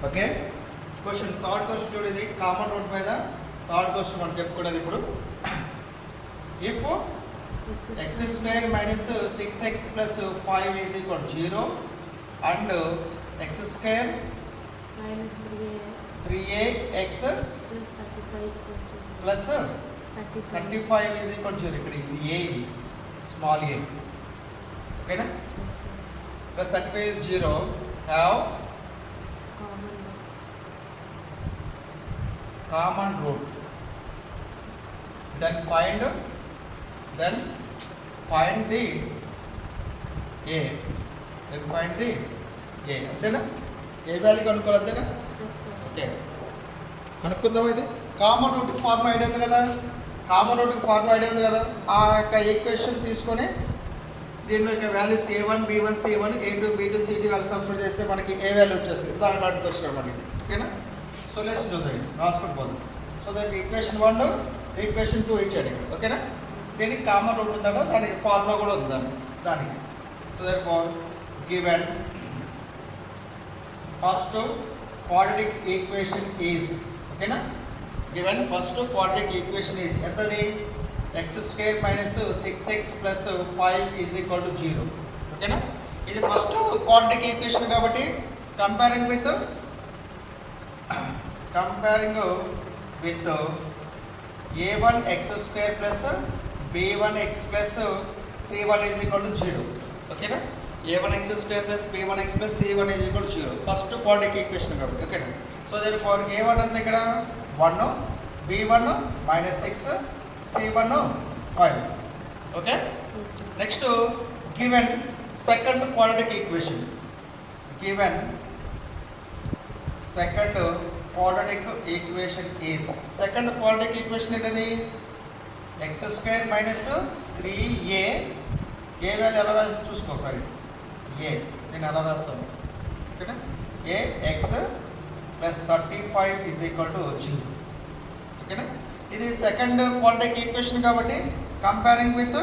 Okay. Question third question చూడేది common root మీద third question మనం చెప్పుకునేది ఇప్పుడు. If x square minus 6x plus 5 is equal 0 and x square minus 3ax plus 35 is equal 0. ఇక్కడ ఇది a, ఇది small a, ఓకేనా. Plus 35 0 have common root. then find the a, అంతేనా. ఏ value కనుక్కోవాలి, అంతేనా. ఓకే, కనుక్కుందాం. ఇది కామన్ రూట్కి ఫార్ములా ఐడియా ఉంది కదా, కామన్ రూట్కి ఫార్ములా ఐడియా ఉంది కదా. ఆ యొక్క ఈక్వేషన్ తీసుకొని దీనిలో యొక్క values a1 b1 c1 a2 b2 c2 value substitute చేస్తే మనకి ఏ వాల్యూ వచ్చేస్తుంది. దాంట్లో క్వశ్చన్ అనమాట ఇది, ఓకేనా. సో లెట్స్ చూద్దాం, ఇది రాసుకొని పోదాం. సో దానికి ఈక్వేషన్ 1 ఈక్వేషన్ 2 ఇచ్చాడు ఇక్కడ, ఓకేనా. దీనికి కామన్ రూట్ ఉందట, దానికి ఫార్ములా కూడా ఉంది దానికి. So therefore given first quadratic equation is, ఓకేనా. Given first quadratic equation is ఎంతది, x square minus 6x plus 5 is equal to 0, ఓకేనా. ఇది ఫస్ట్ క్వాడ్రాటిక్ ఈక్వేషన్ కాబట్టి comparing with a1 x square plus b1 x plus c1 is equal to 0, ఓకేనా. a1 x square plus b1 x plus c1 is equal to 0 first quadratic equation కాబట్టి, ఓకేనా. So therefore a1 అంతా ఇక్కడ 1, b1 -6, c1 5, okay. Next given second quadratic equation, given second quadratic equation is, second quadratic equation ఏంటది, x square minus 3a, ఏ value ఎలా రాసి చూసుకో ఒకసారి, ఏ నేను ఎలా రాస్తాను, ఓకేనా. ax plus 35 is equal to 0, ఓకేనా. ఇది సెకండ్ క్వాడ్రాటిక్ ఈక్వేషన్ కాబట్టి comparing with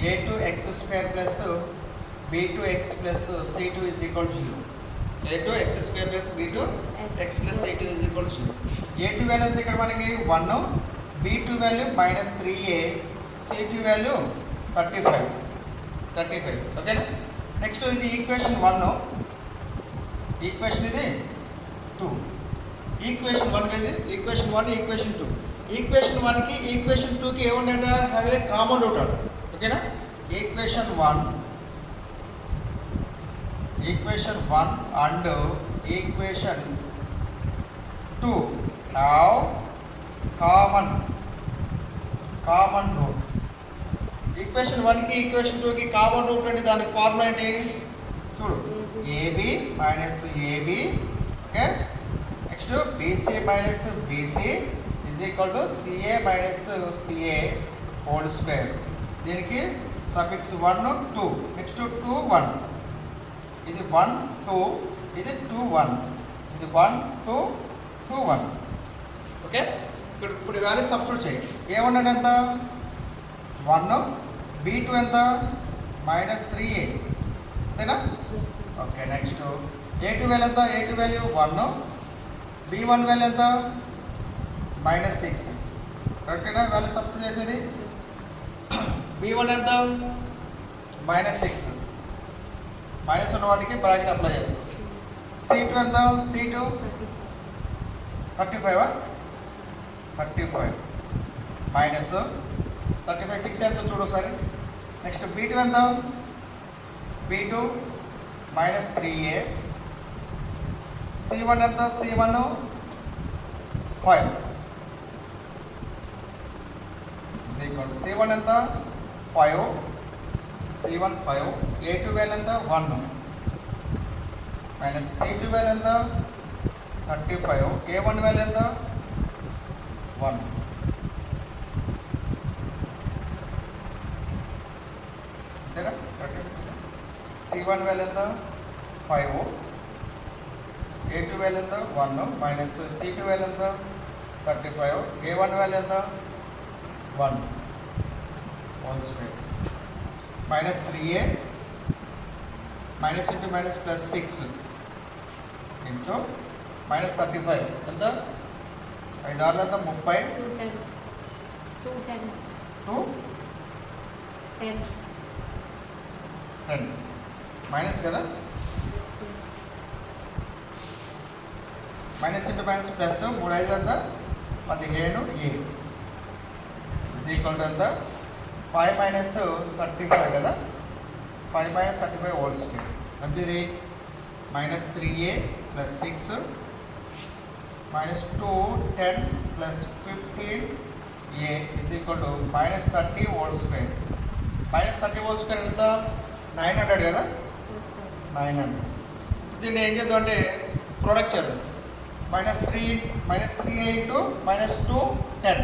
a2x square plus b2x plus c2 is equal to 0, a2x square plus b2x plus c2 is equal to 0. a2 value అంతా ఇక్కడ మనకి 1, b2 value -3a, c2 value 35, ఓకేనా. Next ఇది equation 1, equation ఇది 2, equation 1 ఇది equation 1, equation 2. Equation 1కి equation 2కి ఏముందంట, have a common route అంట, ఓకేనా. Equation 1 and equation 2 have common root. Equation 1కి ఈక్వేషన్ 2కి కామన్ రూట్ అంటే దానికి ఫార్ములా ఏంటి చూడు, ab minus ab, okay. Next bc minus bc is equal to ca minus ca whole square. దీనికి suffix 1 2, next 2 1, ఇది 1 2, ఇది 2 1, ఇది 1 2 2 1, ఓకే. ఇప్పుడు వాల్యూ సబ్స్టిట్యూట్ చేయి. ఏమన్నాడు ఎంత 1, b2 ఎంత -3a, అంతేనా. ఓకే, నెక్స్ట్ a2 వాల్యూ ఎంత, a2 వాల్యూ 1, b1 వాల్యూ ఎంత -6, కరెక్టేనా. వాల్యూ సబ్స్టిట్యూట్ చేసేది b1 ఎంత -6, మైనస్ ఉన్న వాటికి బ్రాకెట్ అప్లై చేసుకో. c2 ఎంత, c2 35 మైనస్ 35 6 ఎంత చూడు ఒకసారి. నెక్స్ట్ b2 ఎంత, b2 -3a, c1 ఎంత, c1 5, c1 ఎంత 5, c1 5, a2 వాల్యూ ఎంత 1 మైనస్ c2 వాల్యూ ఎంత 35, a1 వాల్యూ ఎంత 1, అంతేనా. c1 వాల్యూ ఎంత 5, a2 వాల్యూ ఎంత 1 మైనస్ c2 వాల్యూ ఎంత 35, a1 వాల్యూ ఎంత 1 whole square, -3a minus into minus plus 6 into minus 35 ఎంత 5 ఆరులు ఎంత 30 10 మైనస్ కదా మైనస్ ఇంటూ మైనస్ ప్లస్ 3 5 ఎంత 15 ఏ ఇస్ ఈక్వల్ టు ఎంత 5 మైనస్ 35 కదా 5 మైనస్ 35 హోల్ స్క్వేర్ ఎంత ఇది minus 3a plus 6 minus 2 10 plus 15a is equal to minus 30 whole square minus 30 whole square ఎంత 900 కదా 900 దీన్ని ఏం చేద్దాం అంటే ప్రోడక్ట్ చేద్దాం -3a ఇంటూ -2 10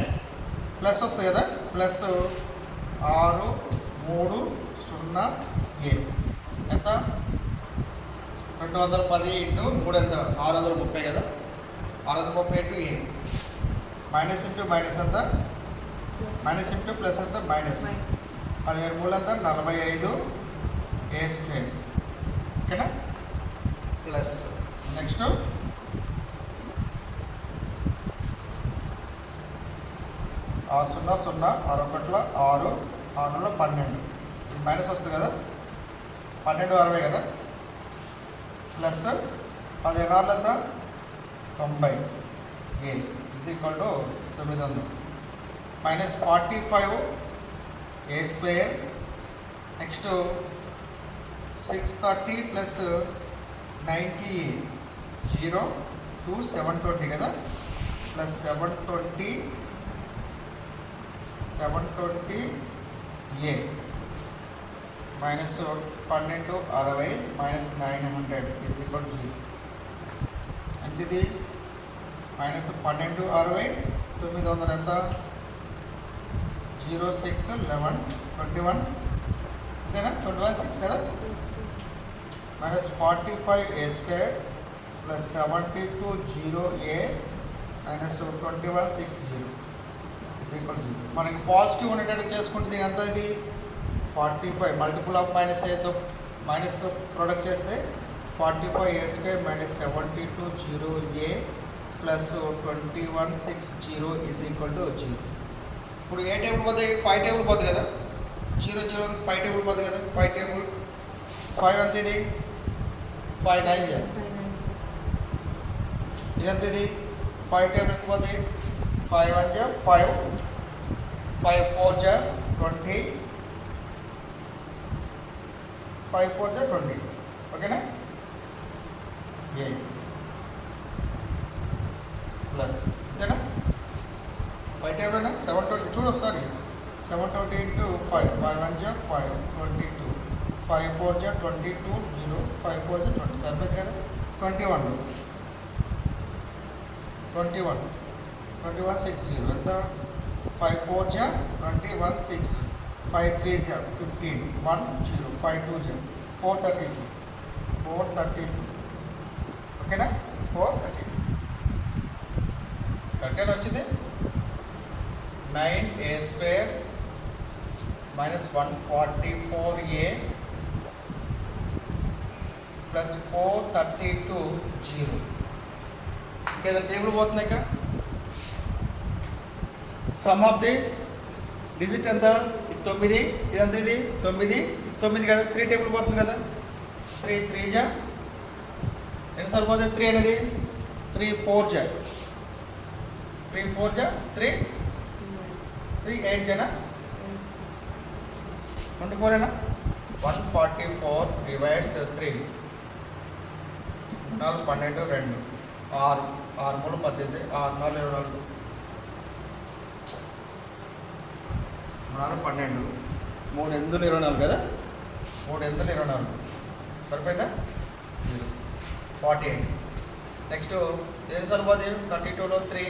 ప్లస్ వస్తుంది కదా ప్లస్ 6 3 0 a ఎంత 210 ఇంటూ 3 ఎంత 630 కదా 630 into a minus into minus ఎంత మైనస్ ఇంటూ ప్లస్ ఎంత మైనస్ 17 3 ఎంత 45 a స్క్వేర్ ఓకేనా ప్లస్ నెక్స్ట్ 6 0 0 6 1 6 6 12 ఇది మైనస్ వస్తుంది కదా 12 60 కదా ప్లస్ 16 ఎంత 90 a is equal to 900 minus 45 a square next 630 plus 90 a 0 2 720 కదా plus 720 a minus 12 60 minus 900 is equal 0 అంటే ఇది మైనస్ 12 60 900 ఎంత 0 6 11 21 అంతేనా 21 6 కదా minus 45 a square plus 72 0 A minus 21 6 0 equal 0 మనకి పాజిటివ్ ఉండేటట్టు చేసుకుంటే దీని అంతా ఇది 45 మల్టిపుల్ ఆఫ్ మైనస్ ఏతో మైనస్తో ప్రొడక్ట్ చేస్తే 45 a square minus 72 0 a plus 21 6 0 is equal to 0 ఇప్పుడు ఏ టేబుల్ పోతాయి 5 టేబుల్ పోతుంది కదా 0 0 5 టేబుల్ పోతుంది కదా 5 టేబుల్ 5 ఎంత ఇది 5 9 ఇది ఎంత ఇది 5 టేబుల్ ఎంత పోతాయి 5 1 जा 5 5 4 जा 20 5 4 जा 20 ఓకేనా ఏ ప్లస్ ఓకేనా 5 టేబుల్ అన్నా 720 చూడు ఒకసారి 720 ఇంటూ 5 5 1 जा 5 22 5 4 जा 22 0 5 4 जा 20 సరిపోయింది కదా 21 21 6 0 ఎంత 5 4 जा 21 6 5 3 जा 15 1 0 5 2 जा 432 ఓకేనా 432 కరెక్ట్గా వచ్చింది 9 ఏ స్క్వేర్ మైనస్ 144 ఏ ప్లస్ 432 0 ఇంకేదో టేబుల్ పోతున్నాయి ఇక సమ్ ఆఫ్ ది డిజిట్ ఎంత ఇది 9 ఇదంతా ఇది 9 9 కదా 3 టేబుల్ పోతుంది కదా 3 3 जा ఎన్నిసార్లు పోతుంది 3 అనేది 3 4 जा 3 4 जा 3 8 जाना 24 है ना 144 डिवाइड्स 3 4 12 2 6 6 3 18 6 4 24 4 12 3 8 24 కదా 3 8 24 సరిపోయిందా 48 నెక్స్ట్ ఏది సరిపోతుంది 32లో 3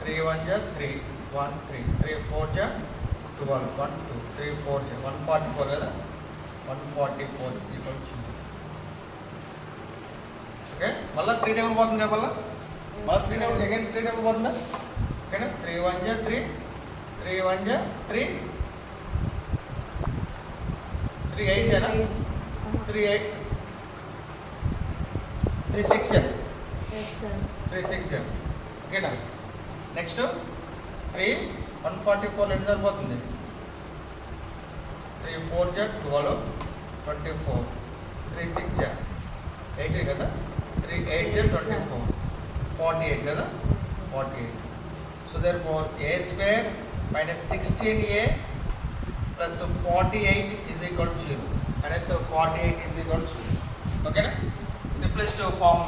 3 1 जा 3 1 3 3 4 जा 12 1 2 3 4 जा 144 కదా 144 ఈక్వల్ టు ఓకే మళ్ళీ 3 టేబుల్ పోతుంది కదా మళ్ళీ 3 టేబుల్ అగైన్ 3 టేబుల్ పోతుందా ఓకేనా 3 1 जा 3 3 1 जा 3 3 8 जाना 3 6 ఓకేనా. నెక్స్ట్ 3 144 ఎన్ని సరిపోతుంది? 3 4 12 24 3 6 8 కదా, 3 8 24 48 కదా, 48. So therefore a square minus 16a plus 48 is equal to 0. And so 48 is equal to 0. Okay na? Simplest form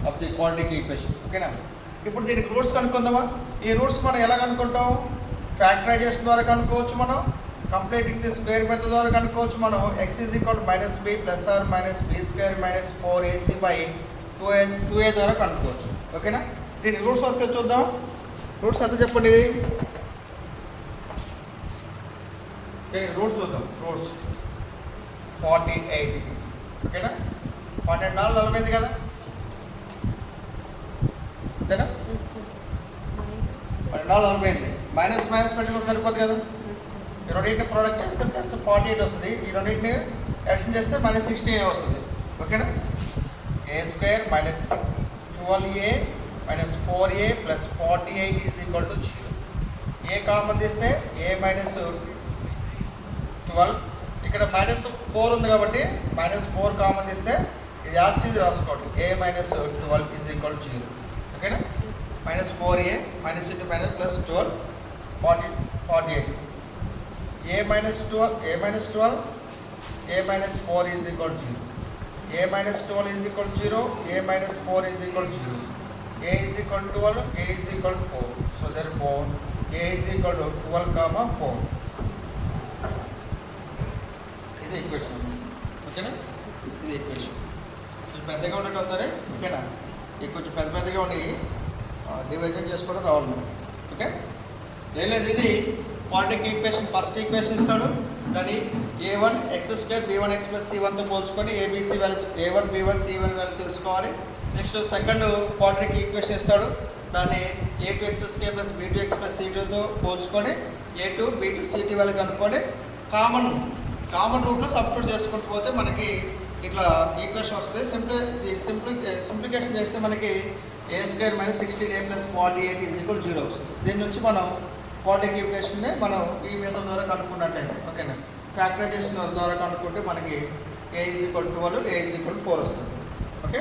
of the quadratic equation. Okay na? ఇప్పుడు దీనికి రూట్స్ కనుక్కుందామా? ఈ రూట్స్ మనం ఎలా కనుక్కుంటాం? ఫ్యాక్టరైజేషన్ ద్వారా కనుక్కోవచ్చు, మనం కంప్లీటింగ్ ది స్క్వేర్ మెథడ్ ద్వారా కనుక్కోవచ్చు. మనం x is equal to minus b plus or minus b square minus 4ac by 2a ద్వారా కనుక్కోవచ్చు. ఓకేనా? దీని రూట్స్ వస్తే చూద్దాం. రూట్స్ ఎంత చెప్పండి? దీని రూట్స్ చూద్దాం. రూట్స్ 48. ఓకేనా? 48 4 40 కదా, అంతేనా? 48 40 మైనస్ పెట్టుకుంటే సరిపోదు కదా. ఈ రెండింటిని ప్రోడక్ట్ చేస్తే ప్లస్ 48 వస్తుంది, ఈ రెండింటిని అడిషన్ చేస్తే మైనస్ 16 వస్తుంది. ఓకేనా? a square minus 12a minus 4a plus 48 is equal to 0. a common తీస్తే a minus 12, ఇక్కడ మైనస్ 4 ఉంది కాబట్టి మైనస్ 4 కామన్ తీస్తే ఇది యాస్టీజ్ రాసుకోండి. a minus 12 is equal to 0. ఓకేనా? minus 4a minus into minus plus 12 48 a minus 12 a minus 4 is equal to 0. a minus 12 is equal to 0, a minus 4 is equal to 0. a is equal to 12, a is equal to 4. So therefore a is equal to 12 comma 4. ఇది equation. ఓకేనా? ఇది equation. ఇది పెద్దగా ఉండటం ఉందని, ఓకేనా? ఇది కొంచెం పెద్దగా ఉండి డివిజన్ చేసుకోవడం రావాలి మనకి. ఓకే, ఏం లేదు. ఇది క్వాడ్రాటిక్ ఈక్వేషన్. ఫస్ట్ ఈక్వేషన్ ఇస్తాడు, దాన్ని a1 x square b1 x plus c1తో పోల్చుకొని abc values a1 b1 c1 value తెలుసుకోవాలి. నెక్స్ట్ సెకండ్ క్వాడ్రాటిక్ ఈక్వేషన్ ఇస్తాడు, దాన్ని a2 x square plus b2 x plus c2తో పోల్చుకొని a2 b2 c2 value కనుక్కొని common రూట్లో substitute చేసుకుంటూ పోతే మనకి ఇట్లా ఈక్వేషన్ వస్తుంది. సింప్లికేషన్ చేస్తే మనకి a square minus 16a plus 48 is equal to 0 వస్తుంది. దీని నుంచి మనం క్వాడ్రాటిక్ ఈక్వేషన్ని మనం ఈ మెథడ్ ద్వారా కనుక్కున్నట్లయితే, ఓకేనా, ఫ్యాక్టరైజేషన్ ద్వారా కనుక్కుంటే మనకి a is equal to 12, a is equal to 4 వస్తుంది. ఓకే.